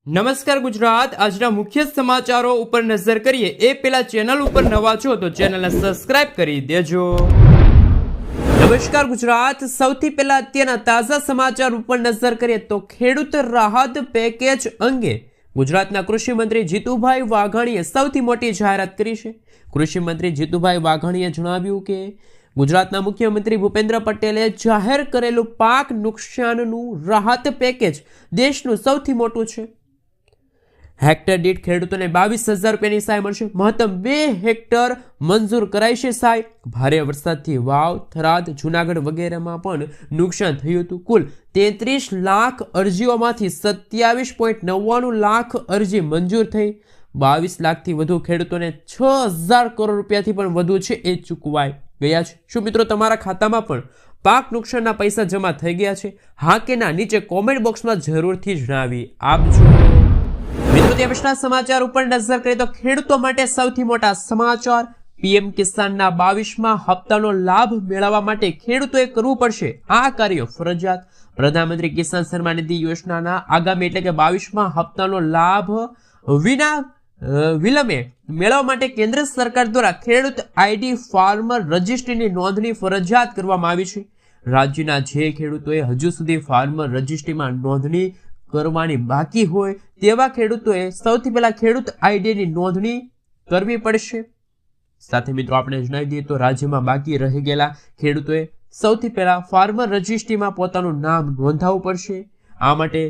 નમસ્કાર ગુજરાત, આજના મુખ્ય સમાચારો ઉપર નજર કરીએ એ પહેલા ચેનલ ઉપર નવા છો તો ચેનલને સબસ્ક્રાઇબ કરી દેજો। નમસ્કાર ગુજરાત, સૌથી પહેલા અત્યારના તાજા સમાચાર ઉપર નજર કરીએ તો ખેડૂત રાહત પેકેજ અંગે ગુજરાતના કૃષિ મંત્રી જીતુભાઈ વાઘાણીએ સૌથી મોટી જાહેરાત કરી છે। કૃષિ મંત્રી જીતુભાઈ વાઘાણીએ જણાવ્યું કે ગુજરાતના મુખ્યમંત્રી ભૂપેન્દ્ર પટેલે જાહેર કરેલું પાક નુકસાનનું રાહત પેકેજ દેશનું સૌથી મોટું છે। હેક્ટર દીઠ ખેડૂતોને 22,000 રૂપિયાની સહાય મળશે। મહત્તમ 2 હેક્ટર મંજૂર કરાઈ છે સહાય। ભારે વરસાદથી વાવ, થરાદ, જૂનાગઢ વગેરેમાં પણ નુકસાન થયું હતું। કુલ 33 લાખ અરજીઓમાંથી 27.99 લાખ અરજી મંજૂર થઈ। 22 લાખથી વધુ ખેડૂતોને 6,000 કરોડ રૂપિયાથી પણ વધુ છે એ ચૂકવાઈ ગયા છે। શું મિત્રો તમારા ખાતામાં પણ પાક નુકસાનના પૈસા જમા થઈ ગયા છે? હા કે ના? નીચે કોમેન્ટ બોક્સમાં જરૂરથી જણાવી આપજો। મિત્રો, તે પછીના સમાચાર ઉપર નજર કરીએ તો ખેડૂતો માટે સૌથી મોટા સમાચાર। પીએમ કિસાનના 22મા હપ્તાનો લાભ મેળવવા માટે ખેડૂતોએ કરવું પડશે આ કાર્ય ફરજિયાત। પ્રધાનમંત્રી કિસાન સન્માન નિધિ યોજનાના આગામી એટલે કે 22મા હપ્તાનો લાભ વિના વિલંબે મેળવવા માટે કેન્દ્ર સરકાર દ્વારા ખેડૂત આઈડી ફાર્મર રજિસ્ટ્રીની નોંધણી ફરજિયાત કરવામાં આવી છે। રાજ્યના જે ખેડૂતોએ હજુ સુધી ફાર્મર રજિસ્ટ્રીમાં નોંધણી કરવાની બાકી હોય તેવા ખેડૂતોએ સૌથી પહેલા ખેડૂત આઈડીની નોંધણી કરવી પડશે। સાથે મિત્રો આપણે જણાવી દઈએ તો રાજ્યમાં બાકી રહી ગયેલા ખેડૂતોએ સૌથી પહેલા ફાર્મર રજિસ્ટ્રીમાં પોતાનું નામ નોંધાવવું પડશે। આ માટે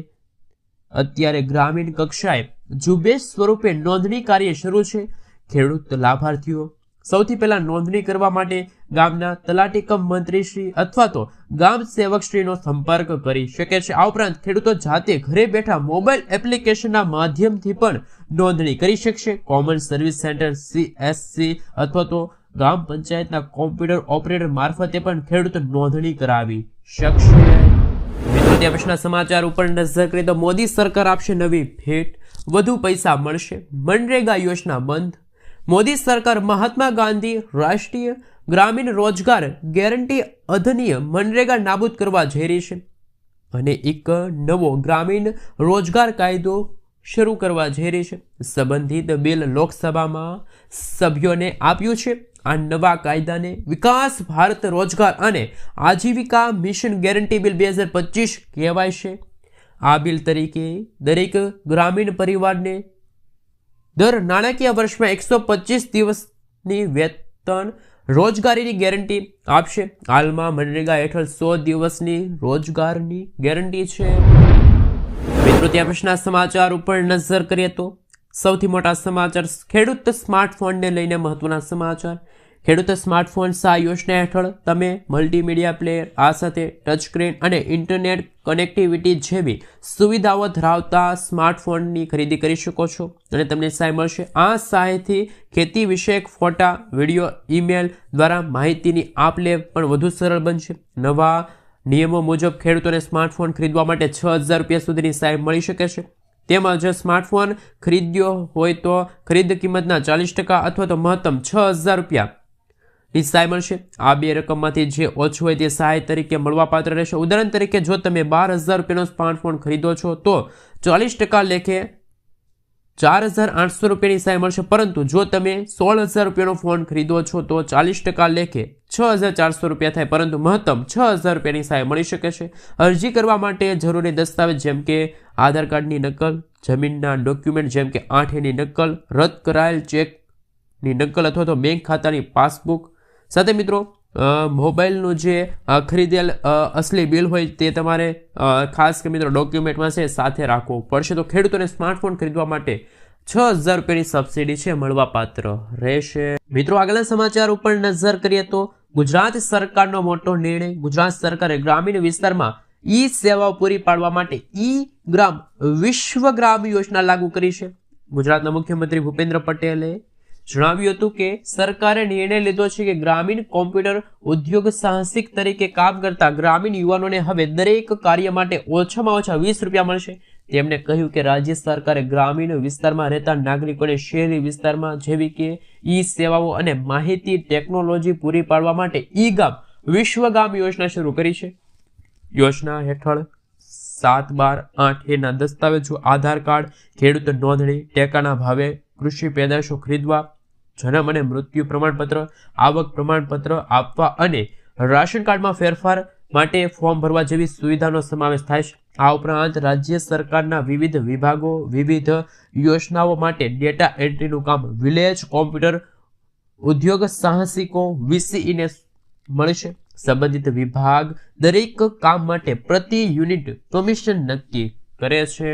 અત્યારે ગ્રામીણ કક્ષાએ ઝુંબેશ સ્વરૂપે નોંધણી કાર્ય શરૂ છે। ખેડૂત લાભાર્થીઓ સૌથી પહેલા નોંધણી કરવા માટે ગામના તલાટી કમ મંત્રીશ્રી અથવા તો ગામ સેવકશ્રીનો સંપર્ક કરી શકે છે। આ ઉપરાંત ખેડૂતો જાતે ઘરે બેઠા મોબાઈલ એપ્લિકેશનના માધ્યમથી પણ નોંધણી કરી શકશે। કોમન સર્વિસ સેન્ટર CSC અથવા તો ગ્રામ પંચાયતના કોમ્પ્યુટર ઓપરેટર મારફતે પણ ખેડૂતો નોંધણી કરાવી શકશે। મિત્રો, ત્યાં પછીના સમાચાર ઉપર નજર કરીએ તો મોદી સરકાર આપશે નવી ભેટ, વધુ પૈસા મળશે। મનરેગા યોજના બંધ। મોદી સરકાર મહાત્મા ગાંધી રાષ્ટ્રીય ગ્રામીણ રોજગાર ગેરંટી અધિનિયમ મનરેગા નાબૂદ કરવા જઈ રહી છે અને એક નવો ગ્રામીણ રોજગાર કાયદો શરૂ કરવા જઈ રહી છે। સંબંધિત બિલ લોકસભામાં સભ્યોને આપ્યું છે। આ નવા કાયદાને વિકાસ ભારત રોજગાર અને આજીવિકા મિશન ગેરંટી બિલ 2025 કહેવાય છે। આ બિલ તરીકે દરેક ગ્રામીણ પરિવારને દર નાણાકીય વર્ષમાં 125 દિવસની વેતન રોજગારીની ગેરંટી આપશે। હાલમાં મનરેગા હેઠળ 100 દિવસની રોજગારની ગેરંટી છે। મિત્રો, ત્યાં પછીના સમાચાર ઉપર નજર કરીએ તો સૌથી મોટા સમાચાર ખેડૂત સ્માર્ટફોનને લઈને મહત્વના સમાચાર। ખેડૂત સ્માર્ટફોન સહાય યોજના હેઠળ તમે મલ્ટીમીડિયા પ્લેયર, આ સાથે ટચ સ્ક્રીન અને ઇન્ટરનેટ કનેક્ટિવિટી જેવી સુવિધાઓ ધરાવતા સ્માર્ટફોનની ખરીદી કરી શકો છો અને તમને સહાય મળશે। આ સહાયથી ખેતી વિષયક ફોટા, વિડીયો, ઈમેલ દ્વારા માહિતીની આપ-લે પણ વધુ સરળ બનશે। નવા નિયમો મુજબ ખેડૂતોને સ્માર્ટફોન ખરીદવા માટે 6,000 રૂપિયા સુધીની સહાય મળી શકે છે। તેમજ સ્માર્ટફોન ખરીદ્યો હોય તો ખરીદ કિંમતના 40% અથવા તો મહત્તમ 6,000 રૂપિયા ની સહાય મળશે। આ બે રકમમાંથી જે ઓછું હોય તે સહાય તરીકે મળવાપાત્ર રહેશે। ઉદાહરણ તરીકે જો તમે 12,000 રૂપિયાનો સ્માર્ટફોન ખરીદો છો તો 40% લેખે 4,800 રૂપિયાની સહાય મળશે, પરંતુ જો તમે 16,000 રૂપિયાનો ફોન ખરીદો છો તો 40% લેખે 6,400 રૂપિયા થાય, પરંતુ મહત્તમ 6,000 રૂપિયાની સહાય મળી શકે છે। અરજી કરવા માટે જરૂરી દસ્તાવેજ જેમ કે આધાર કાર્ડની નકલ, જમીનના ડોક્યુમેન્ટ જેમ કે 8Aની નકલ, રદ કરાયેલ ચેકની નકલ અથવા તો બેંક ખાતાની પાસબુક, સાથે મિત્રો મોબાઈલનું જે ખરીદેલ અસલી બિલ હોય તે તમારે ખાસ કે મિત્રો ડોક્યુમેન્ટમાં છે સાથે રાખવું પડશે। તો ખેડૂતોને સ્માર્ટફોન ખરીદવા માટે 6,000 રૂપિયાની સબસિડી છે મળવાપાત્ર રહેશે। મિત્રો, આગળના સમાચાર ઉપર નજર કરીએ તો ગુજરાત સરકારનો મોટો નિર્ણય। ગુજરાત સરકારે ગ્રામીણ વિસ્તારમાં ઈ સેવાઓ પૂરી પાડવા માટે ઈ ગ્રામ વિશ્વગ્રામ યોજના લાગુ કરી છે। ગુજરાતના મુખ્યમંત્રી ભૂપેન્દ્ર પટેલે જણાવ્યું હતું કે સરકારે નિર્ણય લીધો છે કે ગ્રામીણ કોમ્પ્યુટર ઉદ્યોગ સાહસિક તરીકે કામ કરતા ગ્રામીણ યુવાનોને હવે દરેક કાર્ય માટે ઓછામાં ઓછા 20 રૂપિયા મળશે। તેમણે કહ્યું કે રાજ્ય સરકારે ગ્રામીણ વિસ્તારમાં રહેતા નાગરિકોને શહેરી વિસ્તારમાં જેવી કે ઈ સેવાઓ અને માહિતી ટેકનોલોજી પૂરી પાડવા માટે ઈ ગામ વિશ્વગામ યોજના શરૂ કરી છે। યોજના હેઠળ 7, 12, 8 ના દસ્તાવેજો આધાર કાર્ડ, ખેડૂત નોંધણી, ટેકાના ભાવે કૃષિ પેદાશો ખરીદવા, જન્મ અને મૃત્યુ પ્રમાણપત્ર, આવક પ્રમાણપત્ર આપવા અને રાશન કાર્ડમાં ફેરફાર માટે ફોર્મ ભરવા જેવી સુવિધાનો સમાવેશ થાય છે. આ ઉપરાંત રાજ્ય સરકારના વિવિધ વિભાગો વિવિધ યોજનાઓ માટે ડેટા એન્ટ્રીનું કામ વિલેજ કોમ્પ્યુટર ઉદ્યોગ સાહસિકો VCE ને મળશે. સંબંધિત વિભાગ દરેક કામ માટે પ્રતિ યુનિટ કમિશન નક્કી કરે છે.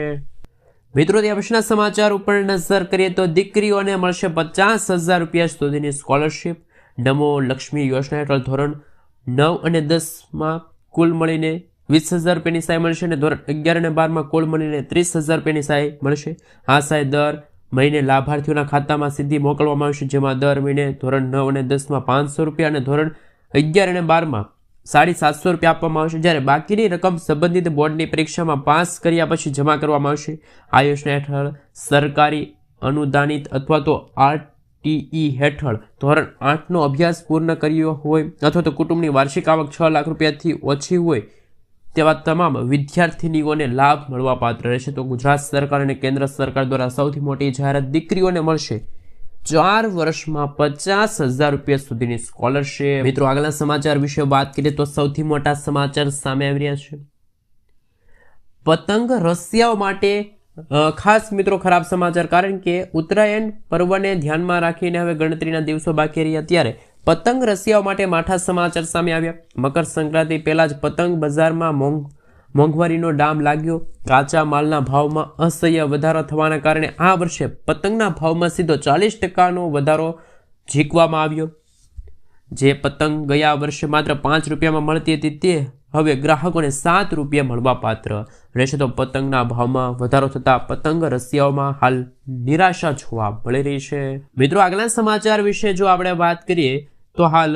મિત્રો, ત્યાં પછીના સમાચાર ઉપર નજર કરીએ તો દીકરીઓને મળશે 50,000 રૂપિયા સુધીની સ્કોલરશીપ. નમો લક્ષ્મી યોજના હેઠળ ધોરણ 9 અને 10માં કુલ મળીને 20,000 રૂપિયાની સહાય મળશે અને ધોરણ 11 અને 12માં કુલ મળીને 30,000 રૂપિયાની સહાય મળશે. આ સહાય દર મહિને લાભાર્થીઓના ખાતામાં સીધી મોકલવામાં આવશે, જેમાં દર મહિને ધોરણ 9 અને 10માં 500 રૂપિયા અને ધોરણ 11 અને 12માં 750 રૂપિયા આપવામાં આવશે, જ્યારે બાકીની રકમ સંબંધિત બોર્ડની પરીક્ષામાં પાસ કર્યા પછી જમા કરવામાં આવશે. આ યોજના હેઠળ સરકારી અનુદાનિત અથવા તો RTE હેઠળ ધોરણ 8નો અભ્યાસ પૂર્ણ કર્યો હોય અથવા તો કુટુંબની વાર્ષિક આવક 6 લાખ રૂપિયાથી ઓછી હોય તેવા તમામ વિદ્યાર્થીનીઓને લાભ મળવા પાત્ર રહેશે. તો ગુજરાત સરકાર અને કેન્દ્ર સરકાર દ્વારા સૌથી મોટી જાહેરાત, દીકરીઓને મળશે 4 વર્ષમાં 50,000 રૂપિયા સુધીની સ્કોલરશીપ. મિત્રો, આગળના સમાચાર વિશે વાત કરીએ તો સૌથી મોટા સમાચાર સામે આવી રહ્યા છે. પતંગ રસિયાઓ માટે ખાસ મિત્રો ખરાબ સમાચાર, કારણ કે ઉત્તરાયણ પર્વને ધ્યાનમાં રાખીને હવે ગણતરીના દિવસો બાકી રહ્યા ત્યારે પતંગ રસિયાઓ માટે માઠા સમાચાર સામે આવ્યા. મકર સંક્રાંતિ પહેલા જ પતંગ બજારમાં મોંઘવારીનો ડામ લાગ્યો. કાચા માલના ભાવમાં અસહ્ય વધારો થવાના કારણે આ વર્ષે પતંગના ભાવમાં સીધો 40% વધારો ઝીકવામાં આવ્યો. જે પતંગ ગયા વર્ષે માત્ર 5 રૂપિયામાં મળતી હતી તે હવે ગ્રાહકોને 7 રૂપિયા મળવા પાત્ર રહેશે. તો પતંગના ભાવમાં વધારો થતા પતંગ રસિયાઓમાં હાલ નિરાશા જોવા મળી રહી છે. મિત્રો, આગળના સમાચાર વિશે જો આપણે વાત કરીએ તો હાલ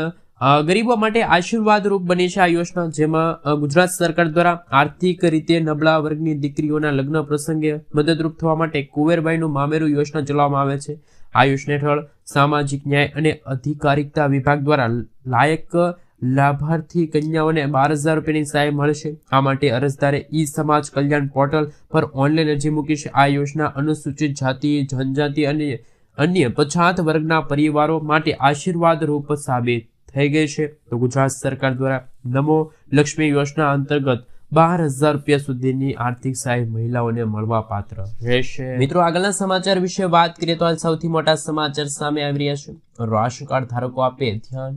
ગરીબો માટે આશીર્વાદ રૂપ બની છે આ યોજના, જેમાં ગુજરાત સરકાર દ્વારા આર્થિક રીતે નબળા વર્ગની દીકરીઓના લગ્ન પ્રસંગે મદદરૂપ થવા માટે કુંવરબાઈનું મામેરું યોજના ચલાવવામાં આવે છે. આ યોજના હેઠળ સામાજિક ન્યાય અને અધિકારિતા વિભાગ દ્વારા લાયક લાભાર્થી કન્યાઓને 12,000 રૂપિયાની સહાય મળશે. આ માટે અરજદારે સમાજ કલ્યાણ પોર્ટલ પર ઓનલાઈન અરજી મૂકી છે. આ યોજના અનુસૂચિત જાતિ, જનજાતિ અને અન્ય પછાત વર્ગના પરિવારો માટે આશીર્વાદ રૂપ સાબિત થઈ ગઈ છે. તો ગુજરાત સરકાર દ્વારા નમો લક્ષ્મી યોજના અંતર્ગત 12,000 રૂપિયા સુધીની આર્થિક સહાય મહિલાઓને મળવા પાત્ર રહેશે. મિત્રો, આગળના સમાચાર વિશે વાત કરીએ તો સૌથી મોટા સમાચાર સામે આવી રહ્યા છે. રાશન કાર્ડ ધારકો આપે ધ્યાન.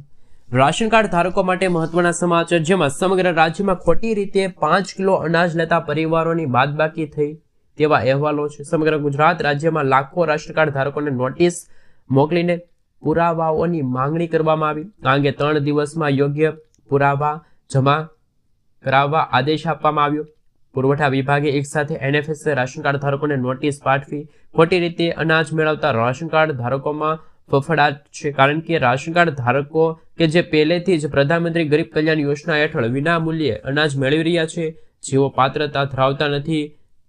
રાશન કાર્ડ ધારકો માટે મહત્વના સમાચાર, જેમાં સમગ્ર રાજ્યમાં ખોટી રીતે 5 કિલો અનાજ લેતા પરિવારોની બાદબાકી થઈ તેવા અહેવાલો છે. સમગ્ર ગુજરાત રાજ્યમાં લાખો રાશન કાર્ડ ધારકોને નોટિસ મોકલીને પુરાવાઓની માંગણી કરવામાં આવી. આ અંગે 3 દિવસમાં યોગ્ય પુરાવા જમા કરાવવા આદેશ આપવામાં આવ્યો. પુરવઠા વિભાગે એકસાથે NFSA રાશન કાર્ડ ધારકોને નોટિસ પાઠવી. ખોટી રીતે અનાજ મેળવતા રાશન કાર્ડ ધારકોમાં ફફડાટ છે, કારણ કે રાશન કાર્ડ ધારકો કે જે પહેલેથી જ પ્રધાનમંત્રી ગરીબ કલ્યાણ યોજના હેઠળ વિના મૂલ્યે અનાજ મેળવી રહ્યા છે, જેઓ પાત્રતા ધરાવતા નથી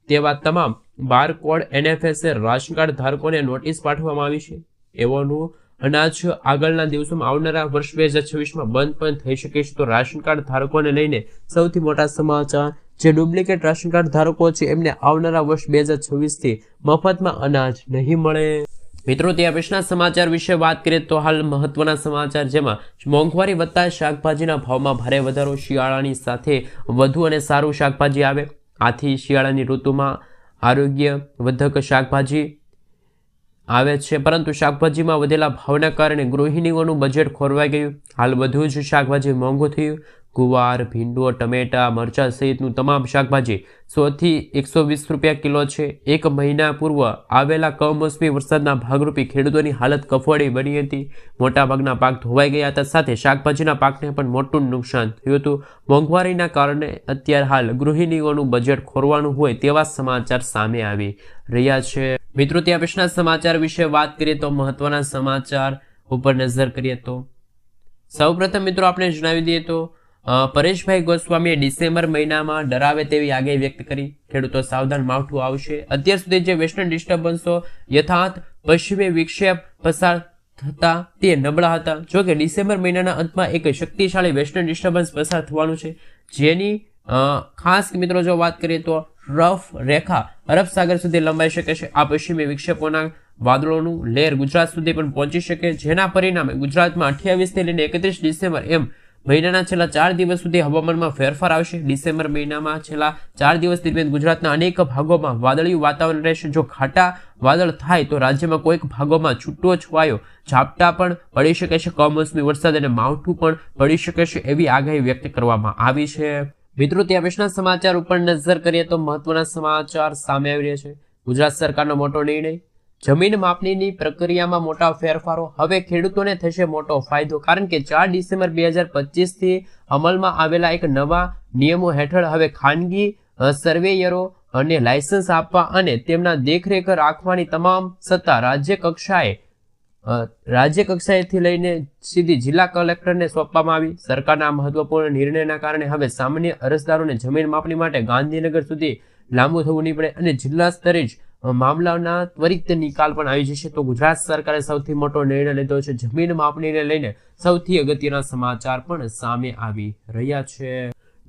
તેવા તમામ બારકોડ NFSA રાશન કાર્ડ ધારકોને નોટિસ પાઠવવામાં આવી છે. એવોનું અનાજ આગળના દિવસોમાં આવનારા વર્ષ 2026માં બંધ પણ થઈ શકે છે. તો રાશન કાર્ડ ધારકોને લઈને સૌથી મોટા સમાચાર, જે ડુપ્લિકેટ રાશન કાર્ડ ધારકો છે એમને આવનારા વર્ષ 2026થી મફતમાં અનાજ નહીં મળે. મિત્રો, ત્યાં પછીના સમાચાર વિશે વાત કરીએ તો હાલ મહત્વના સમાચાર, જેમાં મોંઘવારી વધતા શાકભાજીના ભાવમાં ભારે વધારો. શિયાળાની સાથે વધુ અને સારું શાકભાજી આવે, આથી શિયાળાની ઋતુમાં આરોગ્યવર્ધક શાકભાજી આવે છે, પરંતુ શાકભાજીમાં વધેલા ભાવના કારણે ગૃહિણીઓનું બજેટ ખોરવાઈ ગયું. હાલ બધું જ શાકભાજી મોંઘું થયું. ગુવાર, ભીંડો, ટમેટા, મરચાં સહિતનું તમામ શાકભાજી 100 થી 120 રૂપિયા કિલો છે. એક મહિના પૂર્વ આવેલા કમોસમી વરસાદના ભાગરૂપે ખેડૂતોની હાલત કફોડી બની હતી. મોટાભાગના પાક ધોવાઈ ગયા હતા, સાથે શાકભાજીના પાકને પણ મોટું નુકસાન થયું હતું. મોંઘવારીના કારણે અત્યારે હાલ ગૃહિણીઓનું બજેટ ખોરવાનું હોય તેવા સમાચાર સામે આવી રહ્યા છે. મિત્રો, ત્યાં પછીના સમાચાર વિશે વાત કરીએ તો મહત્વના સમાચાર ઉપર નજર કરીએ તો સૌપ્રથમ મિત્રો આપણે જણાવી દઈએ તો પરેશભાઈ ગોસ્વામીએ ડિસેમ્બર મહિનામાં ડરાવે તેવી આગાહી વ્યક્ત કરી. ખેડૂતો સાવધાન, માવઠું આવશે. અત્યાર સુધી જે વેસ્ટર્ન ડિસ્ટર્બન્સો યથાર્થ પશ્ચિમી વિક્ષેપ પસાર થતા તે નબળા હતા. જોકે ડિસેમ્બર મહિનાના અંતમાં એક શક્તિશાળી વેસ્ટર્ન ડિસ્ટર્બન્સ પસાર થવાનું છે, જેની ખાસ મિત્રો જો વાત કરીએ તો રફ રેખા અરબ સાગર સુધી લંબાઈ શકે છે. આ પશ્ચિમી વિક્ષેપોના વાદળોનું લહેર ગુજરાત સુધી પણ પહોંચી શકે, જેના પરિણામે ગુજરાતમાં 28 થી લઈને 31 ડિસેમ્બર એમ મહિનાના છેલ્લા 4 દિવસ સુધી હવામાનમાં ફેરફાર આવશે. ડિસેમ્બર મહિનામાં છેલ્લા 4 દિવસ દરમિયાન ગુજરાતના અનેક ભાગોમાં વાદળિયું વાતાવરણ રહેશે. જો ઘાટા વાદળ થાય તો રાજ્યમાં કોઈક ભાગોમાં છૂટો છવાયો ઝાપટા પણ પડી શકે છે. કમોસમી વરસાદ અને માવઠું પણ પડી શકે છે એવી આગાહી વ્યક્ત કરવામાં આવી છે. મિત્રો, ત્યાં પછીના સમાચાર ઉપર નજર કરીએ તો મહત્વના સમાચાર સામે આવી રહ્યા છે. ગુજરાત સરકારનો મોટો નિર્ણય, જમીન માપણીની પ્રક્રિયામાં મોટા ફેરફારો. હવે ખેડૂતોને થશે મોટો ફાયદો, કારણ કે 4 ડિસેમ્બર 2025 થી અમલમાં આવેલા એક નવા નિયમો હેઠળ હવે ખાનગી સર્વેયરો અને લાયસન્સ આપવા અને તેમના દેખરેખ રાખવાની તમામ સત્તા રાજ્ય કક્ષાએથી લઈને સીધી જિલ્લા કલેક્ટરને સોંપવામાં આવી. સરકારના મહત્વપૂર્ણ નિર્ણયના કારણે હવે સામાન્ય અરજદારોને જમીન માપણી માટે ગાંધીનગર સુધી લાંબુ થવું નહીં પડે અને જિલ્લા સ્તરે જ મામલાના ત્વરિત નિકાલ પણ આવી જશે. તો ગુજરાત સરકારે સૌથી મોટો નિર્ણય લીધો છે. જમીન માપણીને લઈને સૌથી અગત્યના સમાચાર પણ સામે આવી રહ્યા છે.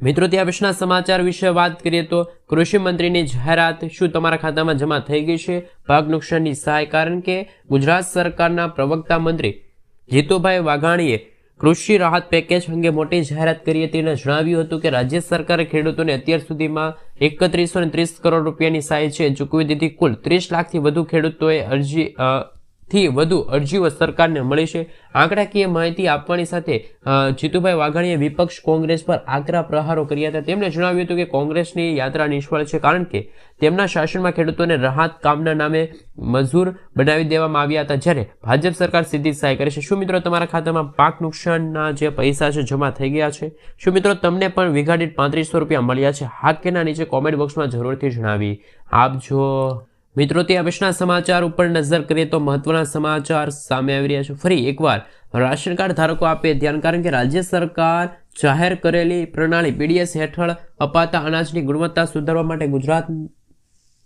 મિત્રો, ત્યાં પછીના સમાચાર વિશે વાત કરીએ તો કૃષિ મંત્રીની જાહેરાત. શું તમારા ખાતામાં જમા થઈ ગઈ છે પાક નુકસાનની સહાય? કારણ કે ગુજરાત સરકારના પ્રવક્તા મંત્રી જીતુભાઈ વાઘાણીએ કૃષિ રાહત પેકેજ અંગે મોટી જાહેરાત કરી હતી અને જણાવ્યું હતું કે રાજ્ય સરકારે ખેડૂતોને અત્યાર સુધીમાં 3130 કરોડ રૂપિયાની સહાય છે ચૂકવી દીધી. કુલ 30 લાખથી વધુ ખેડૂતોએ અરજીઓ સરકારને મળી છે. આંકડાકીય માહિતી આપવાની સાથે જીતુભાઈ વાઘાણીએ વિપક્ષ કોંગ્રેસ પર આકરા પ્રહારો કર્યા હતા. તેમણે જણાવ્યું હતું કે કોંગ્રેસની યાત્રા નિષ્ફળ છે, કારણ કે તેમના શાસનમાં ખેડૂતોને રાહત કામના નામે મજૂર બનાવી દેવામાં આવ્યા હતા, જ્યારે ભાજપ સરકાર સીધી સહાય કરે છે. શું મિત્રો, તમારા ખાતામાં પાક નુકસાનના જે પૈસા છે જમા થઈ ગયા છે? શું મિત્રો, તમને પણ વીઘા દીઠ 3500 રૂપિયા મળ્યા છે? હા કે ના, નીચે કોમેન્ટ બોક્સમાં જરૂરથી જણાવી આપજો. મિત્રો, તે પછીના સમાચાર ઉપર નજર કરીએ તો મહત્વના સમાચાર સામે આવી રહ્યા છે. ફરી એકવાર રાશન કાર્ડ ધારકો આપે ધ્યાન, કારણ કે રાજ્ય સરકાર જાહેર કરેલી પ્રણાલી PDS હેઠળ અપાતા અનાજની ગુણવત્તા સુધારવા માટે ગુજરાત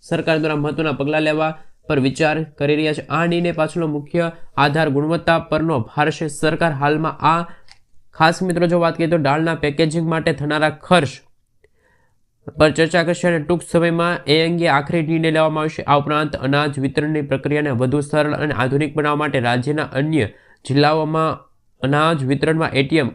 સરકાર દ્વારા મહત્વના પગલાં લેવા પર વિચાર કરી રહ્યા છે. આ નિર્ણય પાછળનો મુખ્ય આધાર ગુણવત્તા પરનો ભાર છે. સરકાર હાલમાં આ ખાસ મિત્રો જો વાત કરીએ તો દાળના પેકેજિંગ માટે થનારા ખર્ચ પર ચર્ચા કરશે અને ટૂંક સમયમાં એ અંગે આખરી નિર્ણય લેવામાં આવશે. આ ઉપરાંત અનાજ વિતરણની પ્રક્રિયાને વધુ સરળ અને આધુનિક બનાવવા માટે રાજ્યના અન્ય જિલ્લાઓમાં અનાજ વિતરણમાં ATM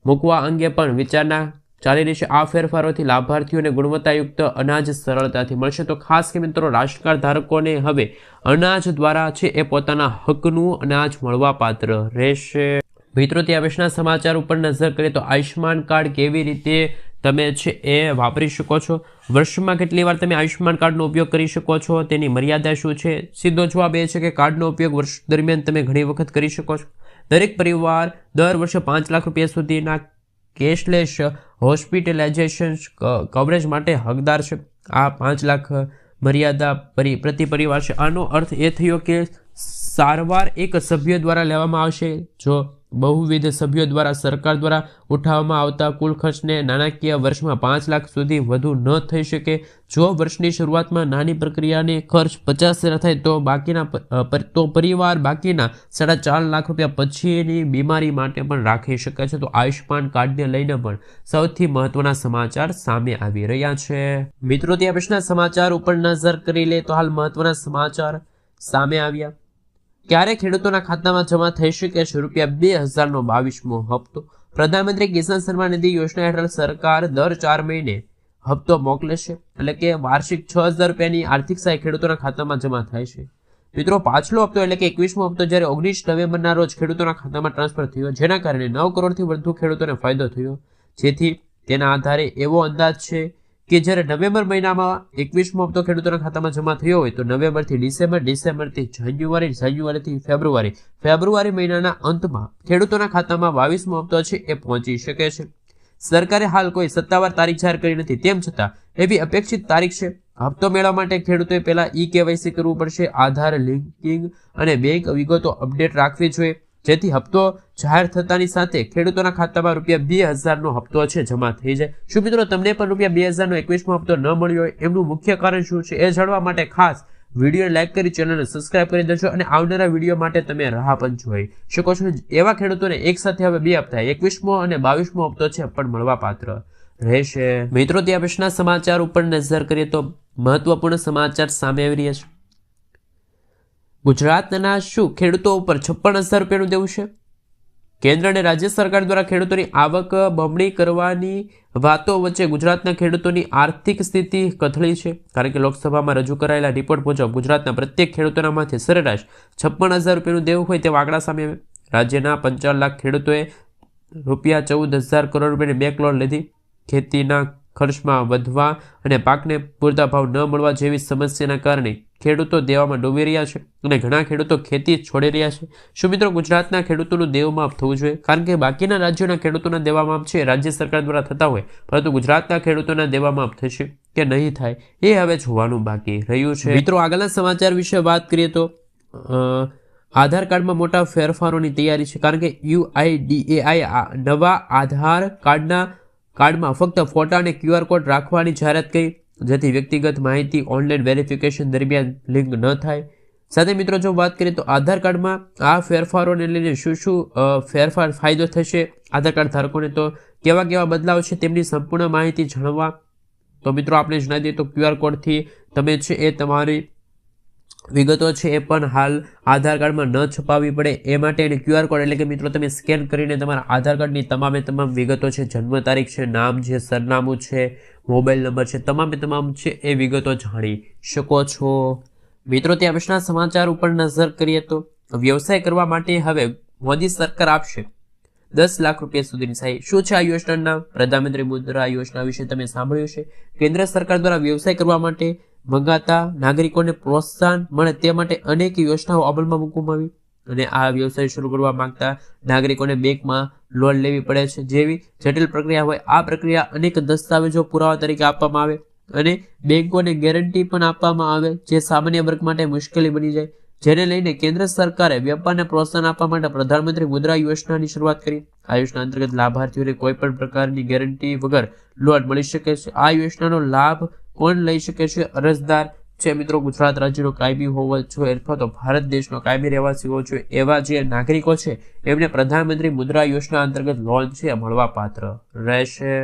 મૂકવા અંગે પણ વિચારણા ચાલી રહી છે. આ ફેરફારોથી લાભાર્થીઓને ગુણવત્તાયુક્ત અનાજ સરળતાથી મળશે. તો ખાસ કે મિત્રો, રાશન કાર્ડ ધારકોને હવે અનાજ દ્વારા છે એ પોતાના હકનું અનાજ મળવાપાત્ર રહેશે. મિત્રો, ત્યાં પછીના સમાચાર ઉપર નજર કરીએ તો આયુષ્યમાન કાર્ડ કેવી રીતે તમે છે એ વાપરી શકો છો? વર્ષમાં કેટલી વાર તમે આયુષ્યમાન કાર્ડનો ઉપયોગ કરી શકો છો? તેની મર્યાદા શું છે? સીધો જવાબ એ છે કે કાર્ડનો ઉપયોગ વર્ષ દરમિયાન તમે ઘણી વખત કરી શકો છો. દરેક પરિવાર દર વર્ષે 5 લાખ રૂપિયા સુધીના કેશલેસ હોસ્પિટલાઇઝેશન કવરેજ માટે હકદાર છે. આ 5 લાખ મર્યાદા પ્રતિ પરિવાર છે. આનો અર્થ એ થયો કે સારવાર એક સભ્ય દ્વારા લેવામાં આવશે. જો બહુવિધ સભ્યો દ્વારા સરકાર દ્વારા ઉઠાવવામાં આવતા કુલ ખર્ચને નાણાકીય વર્ષમાં 5 લાખ સુધી વધુ ન થઈ શકે. જો વર્ષની શરૂઆતમાં નાની પ્રક્રિયાને ખર્ચ 50,000 થાય તો પરિવાર બાકીના 4.5 લાખ રૂપિયા પછીની બીમારી માટે પણ રાખી શકે છે. તો આયુષ્યમાન કાર્ડને લઈને પણ સૌથી મહત્વના સમાચાર સામે આવી રહ્યા છે. મિત્રો, ત્યાં પછીના સમાચાર ઉપર નજર કરી લે તો હાલ મહત્વના સમાચાર સામે આવ્યા. ક્યારે ખેડૂતોના ખાતામાં જમા થઈ શકે છે રૂપિયા 2000નો 22મો હપ્તો? પ્રધાનમંત્રી કિસાન સન્માન નિધિ યોજના હેઠળ સરકાર દર 4 મહિને હપ્તો મોકલે છે, એટલે કે વાર્ષિક 6000 રૂપિયાની આર્થિક સહાય ખેડૂતોના ખાતામાં જમા થાય છે. મિત્રો, પાછલો હપ્તો એટલે કે 21મો હપ્તો જ્યારે 19 નવેમ્બરના રોજ ખેડૂતોના ખાતામાં ટ્રાન્સફર થયો, જેના કારણે 9 કરોડથી વધુ ખેડૂતોને ફાયદો થયો. જેથી તેના આધારે એવો અંદાજ છે કે જ્યારે નવેમ્બર મહિનામાં 21મો હપ્તો ખેડૂતોના ખાતામાં જમા થયો હોય તો નવેમ્બરથી ડિસેમ્બર, ડિસેમ્બરથી જાન્યુઆરી, જાન્યુઆરીથી ફેબ્રુઆરી મહિનાના અંતમાં ખેડૂતોના ખાતામાં 22મો હપ્તો છે એ પહોંચી શકે છે. સરકારે હાલ કોઈ સત્તાવાર તારીખ જાહેર કરી નથી, તેમ છતાં એવી અપેક્ષિત તારીખ છે. હપ્તો મેળવવા માટે ખેડૂતોએ પહેલા KYC કરવું પડશે, આધાર લિંકિંગ અને બેંક વિગતો અપડેટ રાખવી જોઈએ, જેથી હપ્તો જાહેર થતાની સાથે ખેડૂતોના ખાતામાં રૂપિયા 2000નો હપ્તો છે જમા થઈ જાય. શું મિત્રો, તમને પણ રૂપિયા 2000નો 21મો હપ્તો ન મળ્યો હોય એમનું મુખ્ય કારણ શું છે એ જાણવા માટે ખાસ વિડીયો લાઈક કરી ચેનલને સબસ્ક્રાઇબ કરી દેજો અને આવનારા વિડીયો માટે તમે રાહ પણ જોઈ શકો છો. એવા ખેડૂતોને એક સાથે હવે 2 હપ્તા 21મો અને 22મો હપ્તો છે પણ મળવા પાત્ર રહેશે। મિત્રો, ત્યાં પછીના સમાચાર ઉપર નજર કરીએ તો મહત્વપૂર્ણ સમાચાર સામે આવી રહ્યા છે। ગુજરાતના શું ખેડૂતો ઉપર 56,000 રૂપિયાનું દેવું છે? કેન્દ્ર અને રાજ્ય સરકાર દ્વારા ખેડૂતોની આવક બમણી કરવાની વાતો વચ્ચે ગુજરાતના ખેડૂતોની આર્થિક સ્થિતિ કથળી છે, કારણ કે લોકસભામાં રજૂ કરાયેલા રિપોર્ટ મુજબ ગુજરાતના પ્રત્યેક ખેડૂતોના માથે સરેરાશ 56,000 રૂપિયાનું દેવું હોય તેવા આંકડા સામે આવ્યા। રાજ્યના 55 લાખ ખેડૂતોએ ₹14,000 કરોડ રૂપિયાની બેંક લોન લીધી। ખેતીના ખર્ચમાં વધવા અને પાકને પૂરતા ભાવ ન મળવા જેવી સમસ્યાના કારણે ખેડૂતો દેવામાં ડૂબી રહ્યા છે અને ઘણા ખેડૂતો ખેતી છોડી રહ્યા છે। શું મિત્રો, ગુજરાતના ખેડૂતોનું દેવું માફ થવું જોઈએ? કારણ કે બાકીના રાજ્યોના ખેડૂતોના દેવા માફ છે રાજ્ય સરકાર દ્વારા થતા હોય, પરંતુ ગુજરાતના ખેડૂતોના દેવા માફ થશે કે નહીં થાય એ હવે જોવાનું બાકી રહ્યું છે। મિત્રો, આગળના સમાચાર વિશે વાત કરીએ તો આધાર કાર્ડમાં મોટા ફેરફારોની તૈયારી છે, કારણ કે UIDAI નવા આધાર કાર્ડમાં ફક્ત ફોટા અને QR કોડ રાખવાની જાહેરાત કરી, જેથી વ્યક્તિગત માહિતી ઓનલાઈન વેરિફિકેશન દરમિયાન લિંક ન થાય। સાથે મિત્રો, જો વાત કરીએ તો આધાર કાર્ડમાં આ ફેરફારોને લઈને શું ફાયદો થશે આધાર કાર્ડ ધારકોને, તો કેવા બદલાવ છે તેમની સંપૂર્ણ માહિતી જાણવા તો મિત્રો આપણે જણાવી દઈએ તો QR કોડથી તમે છે એ તમારી વિગતો છે એ પણ હાલ આધાર કાર્ડમાં ન છપાવવી પડે એ માટે એને QR કોડ એટલે કે મિત્રો તમે સ્કેન કરીને તમારા આધાર કાર્ડની તમામ વિગતો છે, જન્મ તારીખ છે, નામ છે, સરનામું છે, મોબાઈલ નંબર છે, તમામ છે એ વિગતો જાણી શકો છો। મિત્રો, ત્યાં પછીના સમાચાર ઉપર નજર કરીએ તો વ્યવસાય કરવા માટે હવે મોદી સરકાર આપશે 10 લાખ રૂપિયા સુધીની સહાય। શું છે આ યોજનાનું નામ? પ્રધાનમંત્રી મુદ્રા યોજના વિશે તમે સાંભળ્યું છે। કેન્દ્ર સરકાર દ્વારા વ્યવસાય કરવા માટે મંગાતા નાગરિકોને પ્રોત્સાહન મળે તે માટે અનેક યોજનાઓ અમલમાં મૂકવામાં આવી અને આ વ્યવસાય શરૂ કરવા માંગતા નાગરિકોને બેંકમાં લોન લેવી પડે છે, જેવી જટિલ પ્રક્રિયા હોય આ પ્રક્રિયા અનેક દસ્તાવેજો પુરાવા તરીકે આપવામાં આવે અને બેંકોને ગેરંટી પણ આપવામાં આવે, જે સામાન્ય વર્ગ માટે મુશ્કેલી બની જાય, જેને લઈને કેન્દ્ર સરકારે વેપારને પ્રોત્સાહન આપવા માટે પ્રધાનમંત્રી મુદ્રા યોજનાની શરૂઆત કરી। આ યોજના અંતર્ગત લાભાર્થીઓને કોઈ પણ પ્રકારની ગેરંટી વગર લોન મળી શકે છે। આ યોજનાનો લાભ કોણ લઈ શકે છે? અરજદાર છે મિત્રો ગુજરાત રાજ્યનો કાયમી હોવો જોઈએ અથવા તો ભારત દેશનો કાયમી રહેવાસી હોવો જોઈએ એવા જે નાગરિકો છે એમને પ્રધાનમંત્રી મુદ્રા યોજના અંતર્ગત લોન છે મળવા પાત્ર રહેશે।